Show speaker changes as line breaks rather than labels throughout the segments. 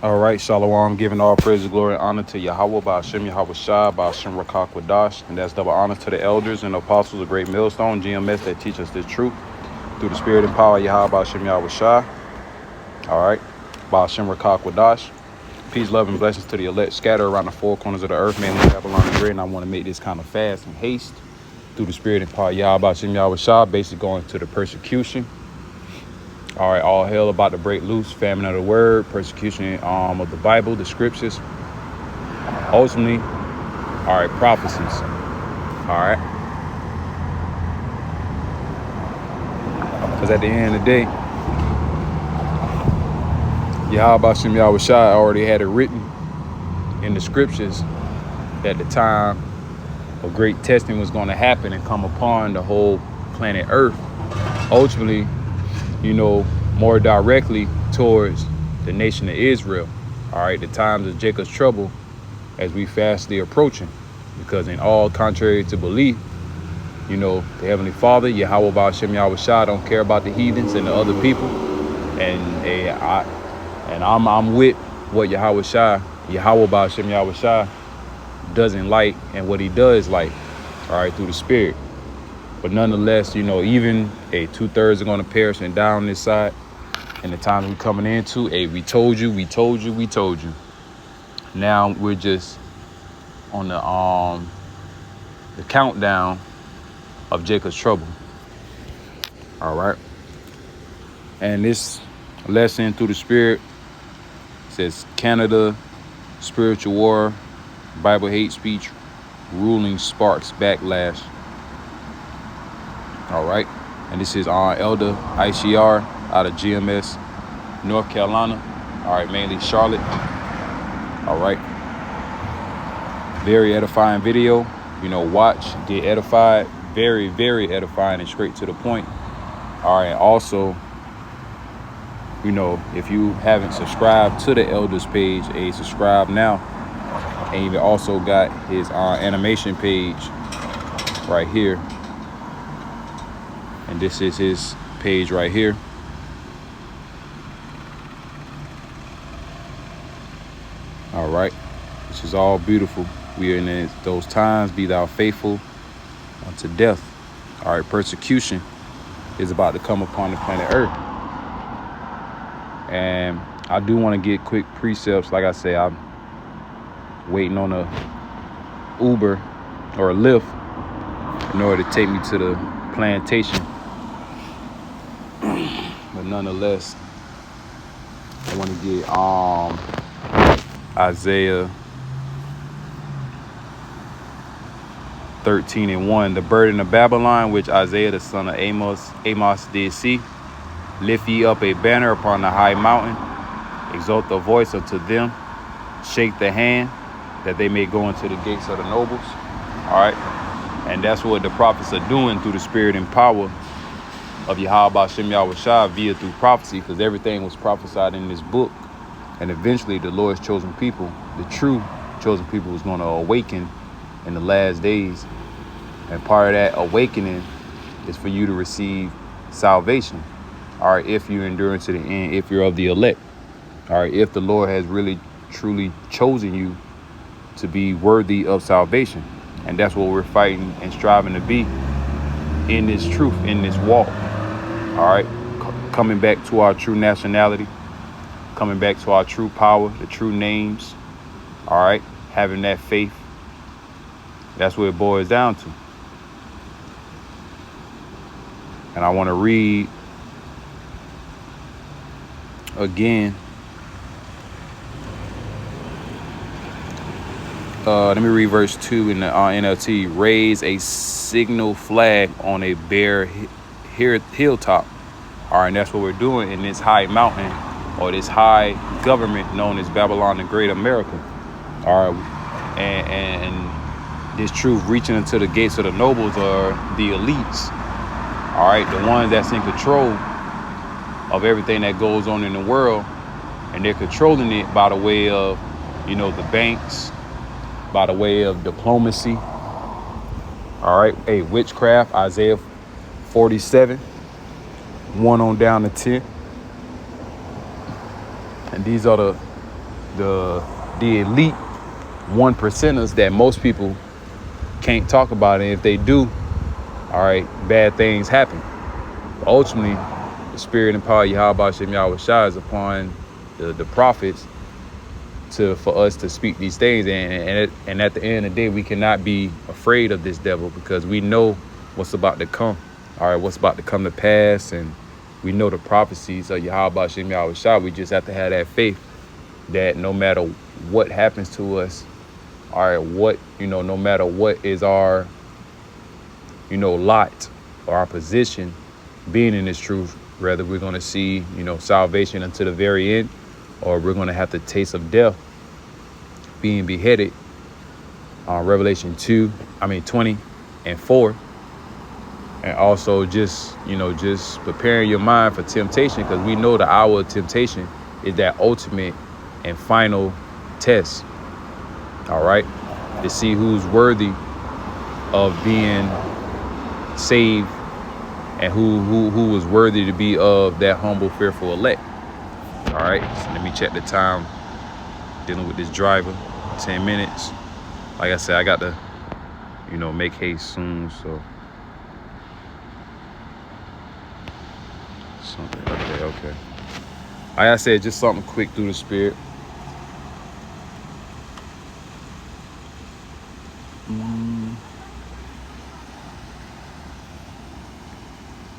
All right, Shalom, giving all praise, glory, and honor to Yahweh, Ba'ashem, Yahweh Shai, Ba'ashem, Rakak, Wadash, and that's double honor to the elders and apostles of Great Millstone, GMS, that teach us the truth through the spirit and power of Yahweh, Ba'ashem, Yahweh Shai. All right, Ba'ashem, Rakak, Wadash. Peace, love, and blessings to the elect scattered around the four corners of the earth, mainly Babylon and Great, and I want to make this kind of fast and haste through the spirit and power of Yahweh, Ba'ashem, Yahweh Shai, basically going to the persecution. All right, all hell about to break loose, famine of the word, persecution of the Bible, the scriptures, ultimately, all right, prophecies. All right, because at the end of the day, Yahweh Ba'ashem Yahweh Shai already had it written in the scriptures that the time of great testing was going to happen and come upon the whole planet Earth. Ultimately, more directly towards the nation of Israel. All right, the times of Jacob's trouble as we fastly approaching, because in all contrary to belief, the Heavenly Father, Yahweh Ba'ashem Yahweh Shai, don't care about the heathens and the other people, and I'm with what Yahweh Ba'ashem Yahweh Shai doesn't like and what he does like, all right, through the spirit. But nonetheless, even 2/3 are going to perish and die on this side. And the times we're coming into, we told you. Now we're just on the countdown of Jacob's trouble. All right. And this lesson through the spirit says Canada, spiritual war, Bible hate speech, ruling sparks backlash. All right. And this is Elder ICR out of GMS, North Carolina. All right, mainly Charlotte. All right. Very edifying video. Watch, get edified. Very, very edifying and straight to the point. All right. Also, if you haven't subscribed to the Elders page, subscribe now. And he also got his animation page right here. And this is his page right here. All right. This is all beautiful. We are in those times. Be thou faithful unto death. All right. Persecution is about to come upon the planet Earth. And I do want to get quick precepts. Like I say, I'm waiting on a Uber or a Lyft in order to take me to the plantation. But nonetheless, I want to get Isaiah 13:1. The burden of Babylon, which Isaiah the son of Amos did see. Lift ye up a banner upon the high mountain. Exalt the voice unto them. Shake the hand, that they may go into the gates of the nobles. All right. And that's what the prophets are doing through the spirit and power of Yahweh Ba'ashem Yahweh Shai via through prophecy, because everything was prophesied in this book. And eventually the Lord's chosen people, the true chosen people, was going to awaken in the last days. And part of that awakening is for you to receive salvation. All right, if you endure to the end, if you're of the elect. All right, if the Lord has really, truly chosen you to be worthy of salvation. And that's what we're fighting and striving to be in this truth, in this walk. All right, coming back to our true nationality, coming back to our true power, the true names. All right, having that faith. That's what it boils down to. And I want to read again. Let me read verse 2 in the NLT. Raise a signal flag on a bare hilltop. All right, and that's what we're doing in this high mountain, or this high government known as Babylon the Great America. All right, and this truth reaching into the gates of the nobles are the elites. All right, the ones that's in control of everything that goes on in the world, and they're controlling it by the way of, the banks, by the way of diplomacy. All right, witchcraft, Isaiah 47, 1 on down to 10. And these are the the elite 1%ers that most people can't talk about. And if they do, all right, bad things happen. But ultimately, the spirit and power of Yahweh Shem Yahweh Shai is upon the prophets for us to speak these things. And at the end of the day, we cannot be afraid of this devil, because we know what's about to come. All right, what's about to come to pass. And we know the prophecies of Yahweh Shem Yahweh Shai. We just have to have that faith that no matter what happens to us, all right, no matter what is our, lot or our position being in this truth, whether we're going to see, salvation until the very end, or we're going to have the taste of death, being beheaded. Revelation 20 and 4. And also just preparing your mind for temptation, because we know the hour of temptation is that ultimate and final test. All right, to see who's worthy of being saved and who is worthy to be of that humble, fearful elect. All right, so let me check the time. Dealing with this driver, 10 minutes. Like I said, I got to, make haste soon. So something. Okay. Like I said, just something quick through the spirit.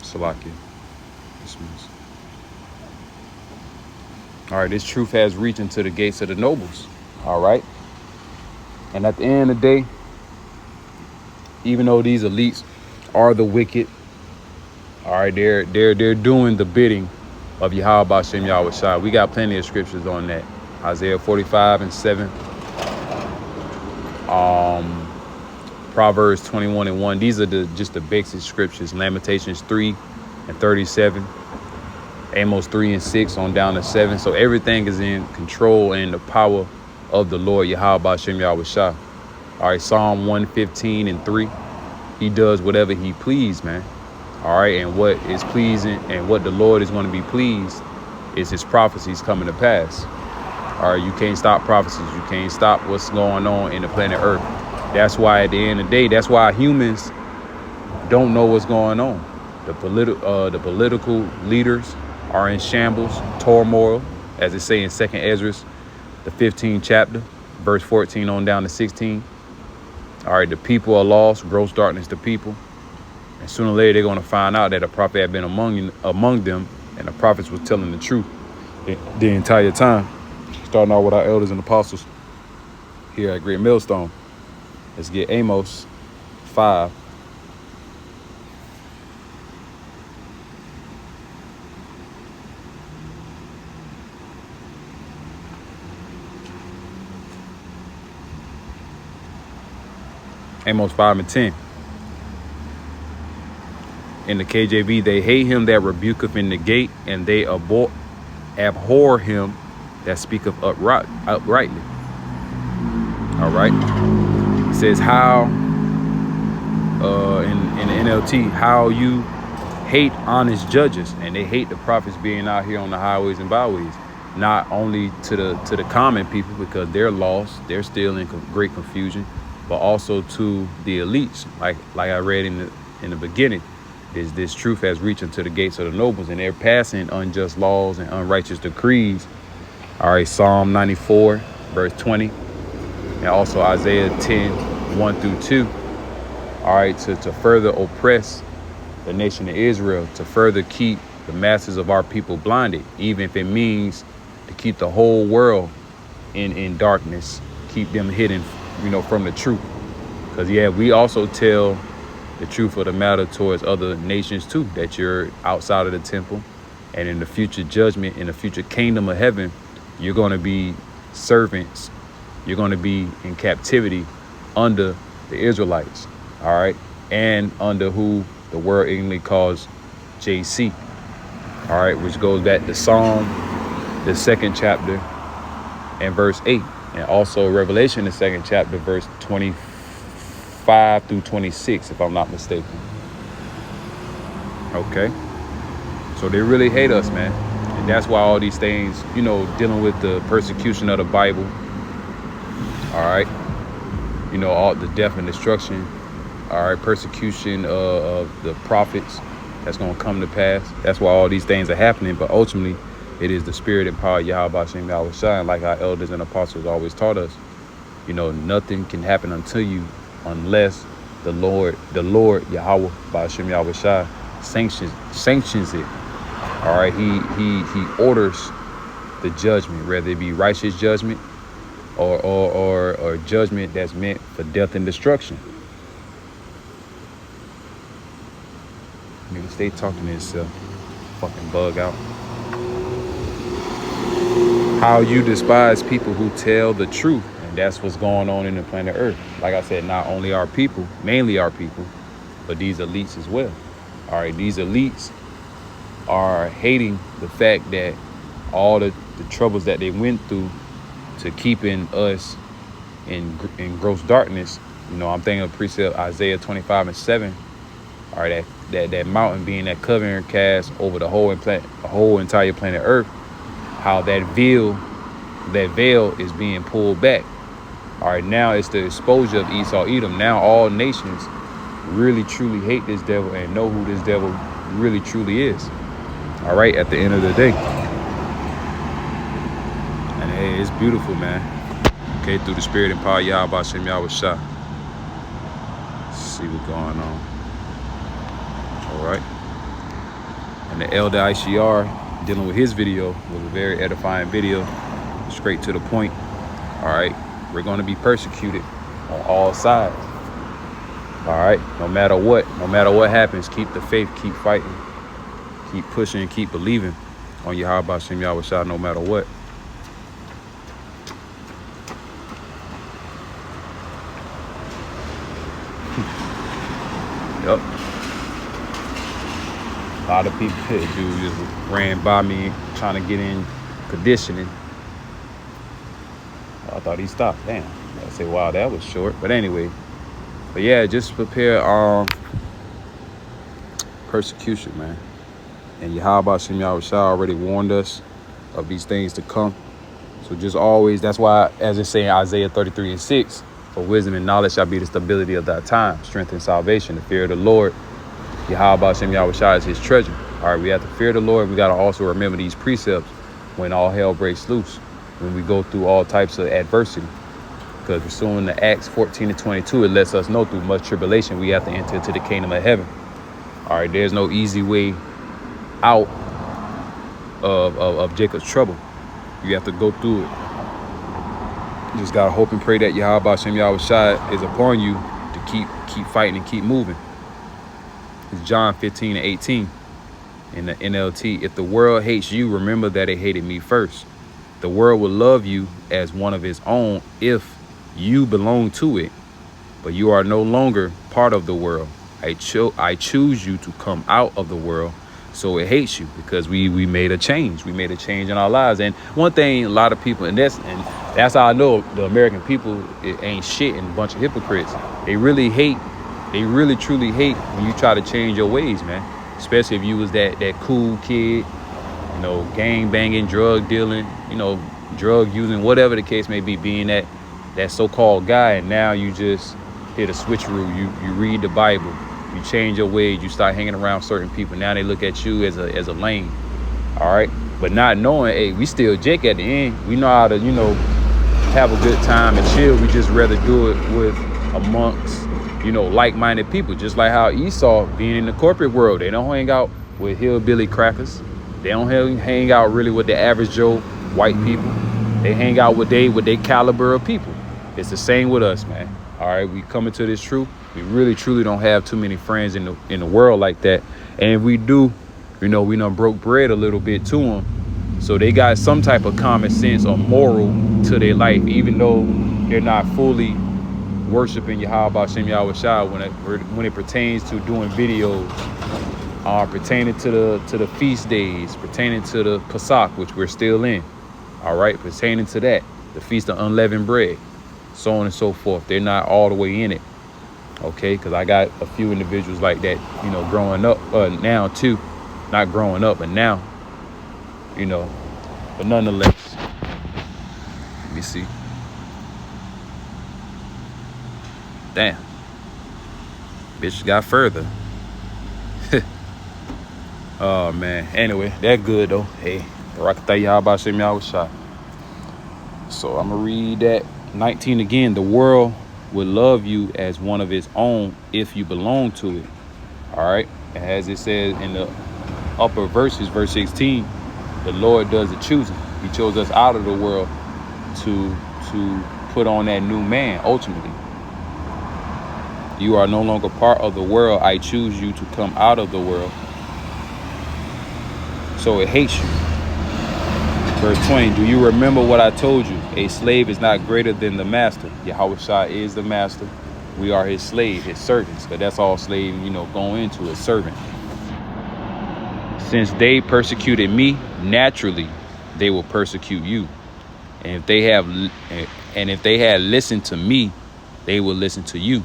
Salakia. Dismiss. All right, this truth has reached into the gates of the nobles. All right. And at the end of the day, even though these elites are the wicked, all right, they're doing the bidding of Yahweh Shem Yahweh Shai. We got plenty of scriptures on that. Isaiah 45 and 7. Proverbs 21 and 1. These are just the basic scriptures. Lamentations 3 and 37. Amos 3 and 6 on down to 7. So everything is in control and the power of the Lord Yahweh Shem Yahweh Shai. All right, Psalm 115 and 3. He does whatever he please, man. All right, and what is pleasing and what the Lord is going to be pleased is his prophecies coming to pass. All right, you can't stop prophecies. You can't stop what's going on in the planet Earth. That's why at the end of the day, that's why humans don't know what's going on. The political leaders are in shambles, turmoil, as it say in 2nd Ezra, the 15th chapter, verse 14 on down to 16. All right, the people are lost, gross darkness to people. And sooner or later, they're going to find out that a prophet had been among them, and the prophets was telling the truth the entire time. Starting out with our elders and apostles here at Great Millstone. Let's get Amos 5. Amos 5 and 10. In the KJV, they hate him that rebuketh in the gate, and they abhor him that speaketh uprightly. All right. It says how in the NLT, how you hate honest judges, and they hate the prophets being out here on the highways and byways. Not only to the common people, because they're lost, they're still in great confusion, but also to the elites. Like I read in the beginning, this truth has reached into the gates of the nobles, and they're passing unjust laws and unrighteous decrees. All right, Psalm 94, verse 20. And also Isaiah 10, 1 through 2. All right, to further oppress the nation of Israel, to further keep the masses of our people blinded, even if it means to keep the whole world in darkness, keep them hidden, from the truth. Because, we also tell the truth of the matter towards other nations, too, that you're outside of the temple. And in the future judgment, in the future kingdom of heaven, you're going to be servants. You're going to be in captivity under the Israelites, all right, and under who the world ignorantly calls JC, all right, which goes back to Psalm, the 2nd chapter, and verse 8, and also Revelation, the 2nd chapter, verse 25 through 26, if I'm not mistaken. Okay, so they really hate us, man. And that's why all these things, dealing with the persecution of the Bible, all right, all the death and destruction, all right, persecution of the prophets that's going to come to pass. That's why all these things are happening. But ultimately, it is the spirit and power of Yahweh Shem Yahweh Shai. And like our elders and apostles always taught us, nothing can happen unto you unless the Lord Yahweh Shem Yahweh Shai sanctions it. All right, he orders the judgment, whether it be righteous judgment or judgment that's meant for death and destruction. Nigga, stay talking to yourself. Fucking bug out. How you despise people who tell the truth. And that's what's going on in the planet Earth. Like I said, not only our people, mainly our people, but these elites as well. All right, these elites are hating the fact that all the troubles that they went through to keeping us in gross darkness. I'm thinking of precept Isaiah 25:7. All right, that mountain being that covering cast over the whole entire planet Earth. How that veil is being pulled back. All right, now it's the exposure of Esau, Edom. Now all nations really truly hate this devil and know who this devil really truly is. All right, at the end of the day. And hey, it's beautiful, man. Okay, through the spirit and power of Yahweh Shem Yahweh Shai. See what's going on. All right. And the elder ICR dealing with his video was a very edifying video, straight to the point. All right, we're going to be persecuted on all sides. All right, no matter what happens, keep the faith, keep fighting, keep pushing, keep believing on Yahweh Shem Yahweh Shai, no matter what. Yep. A lot of people, dude, just ran by me trying to get in conditioning. I thought he stopped. Damn. I say, wow, that was short. But anyway, yeah, just prepare persecution, man. And Yahweh Shem Yahweh Shai already warned us of these things to come. So just always, that's why, as it's saying Isaiah 33:6, for wisdom and knowledge shall be the stability of thy time, strength and salvation, the fear of the Lord. Yahweh Shem Yahweh Shai is his treasure. All right, we have to fear the Lord. We got to also remember these precepts when all hell breaks loose, when we go through all types of adversity. Because pursuing the Acts 14:22, it lets us know through much tribulation we have to enter into the kingdom of heaven. All right, there's no easy way out of Jacob's trouble. You have to go through it. You just gotta hope and pray that Yahweh Shem Yahweh Shai is upon you to keep fighting and keep moving. It's John 15:18 in the NLT. If the world hates you, remember that it hated me first. The world will love you as one of its own if you belong to it, but you are no longer part of the world. I choose you to come out of the world, so it hates you, because we made a change. We made a change in our lives. And one thing, a lot of people, and that's how I know the American people, it ain't shit and a bunch of hypocrites. They really truly hate when you try to change your ways, man. Especially if you was that cool kid, gang banging, drug dealing, drug using, whatever the case may be, being that so-called guy, and now you just hit a switcheroo. You read the Bible, you change your ways, you start hanging around certain people. Now they look at you as a lame. All right, but not knowing, hey, we still Jake at the end. We know how to, have a good time and chill. We just rather do it with amongst, like-minded people. Just like how Esau, being in the corporate world, they don't hang out with hillbilly crackers. They don't hang out really with the average Joe white people. They hang out with they caliber of people. It's the same with us, man. All right, we coming to this truth. We really truly don't have too many friends in the world like that. And if we do, we done broke bread a little bit to them. So they got some type of common sense or moral to their life, even though they're not fully worshiping Yahweh Shem Yahweh Shai when it pertains to doing videos, pertaining to the feast days, pertaining to the Pesach, which we're still in. All right, pertaining to that, the Feast of Unleavened Bread, so on and so forth. They're not all the way in it. Okay, because I got a few individuals like that, growing up now too. Not growing up, but now. you know. But nonetheless, let me see. Damn. Bitch got further. Oh, man. Anyway, that good, though. Hey, Barakatah Yahweh Shem Yahweh Shai. So I'm going to read that 19 again. The world will love you as one of its own if you belong to it. All right. And as it says in the upper verses, verse 16, the Lord does the choosing. He chose us out of the world to put on that new man, ultimately. You are no longer part of the world. I choose you to come out of the world. So it hates you. Verse 20, do you remember what I told you? A slave is not greater than the master. Yahweh Shai is the master. We are his slave, his servants. But that's all slave, going into a servant. Since they persecuted me, naturally, they will persecute you. And if they had listened to me, they will listen to you.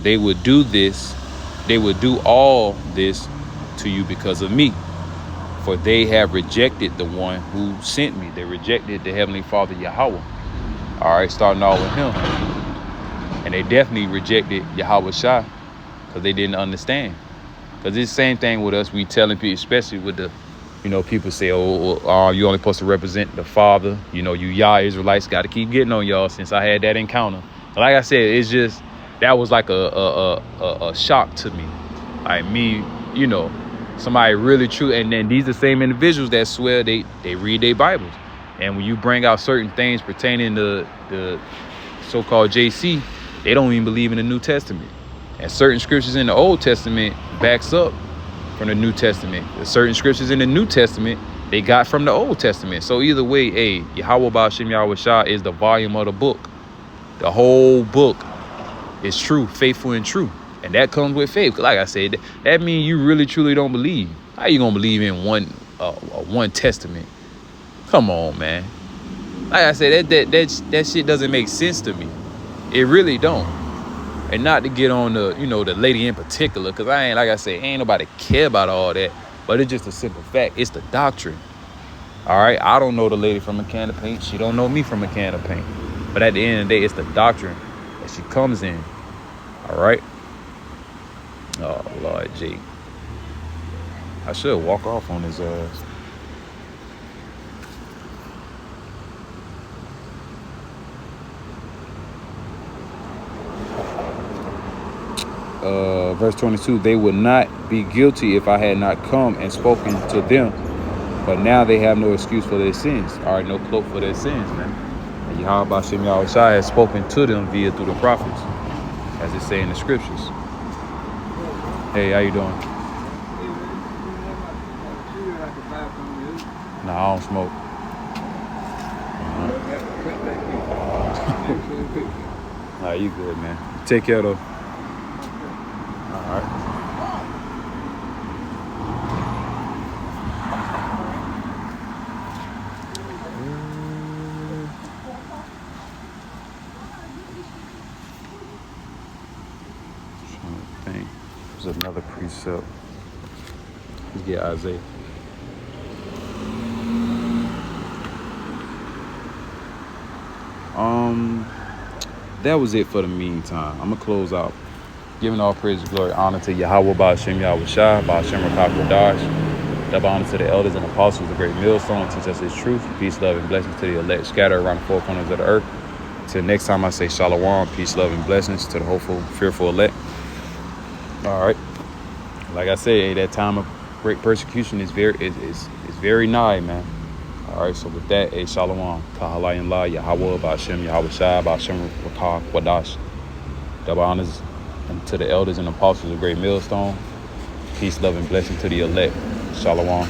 They would do all this to you because of me. For they have rejected the one who sent me. They rejected the Heavenly Father, Yahweh. All right, starting off with him. And they definitely rejected Yahweh Shai because they didn't understand. Because it's the same thing with us. We telling people, especially with the, people say, oh, you only supposed to represent the Father. You Yah Israelites got to keep getting on y'all since I had that encounter. Like I said, it's just, that was like a shock to me. Like me, somebody really true. And then these are the same individuals that swear they read their Bibles. And when you bring out certain things pertaining to the so-called JC, they don't even believe in the New Testament. And certain scriptures in the Old Testament backs up from the New Testament. There's certain scriptures in the New Testament they got from the Old Testament. So either way, hey, Yahweh Ba'ashem Yahweh Shai is the volume of the book. The whole book is true, faithful and true. And that comes with faith. Like I said, that means you really, truly don't believe. How you going to believe in one testament? Come on, man. Like I said, that shit doesn't make sense to me. It really don't. And not to get on the lady in particular, because ain't nobody care about all that. But it's just a simple fact. It's the doctrine. All right. I don't know the lady from a can of paint. She don't know me from a can of paint. But at the end of the day, it's the doctrine that she comes in. All right. Oh, Lord G. I should walk off on his ass. Verse 22, they would not be guilty if I had not come and spoken to them. But now they have no excuse for their sins. All right, no cloak for their sins, man. And Yahweh Ba'ashem Yahweh Shai has spoken to them through the prophets, as it say in the scriptures. Hey, how you doing? Nah, I don't smoke. Nah, you good, man. Take care, though. All right. Trying to think. There's another precept. Let's get Isaiah. That was it for the meantime. I'm gonna close out. Giving all praise, glory, honor to Yahweh Ba'ashem Yahweh Shai, Ba'ashem Rakak Radash. Double honor to the elders and apostles, the great millstone, teach us his truth. Peace, love, and blessings to the elect scattered around the four corners of the earth. Till next time I say shalom, peace, love, and blessings to the hopeful, fearful elect. All right. Like I said, that time of great persecution is very nigh, man. All right, so with that, shalom. Kahalayim La, Yahweh Ba'ashem Yahweh Shai, Ba'ashem Rakak Radash. Double honors to the elders and apostles of Great Millstone. Peace, love, and blessing to the elect. Shalom.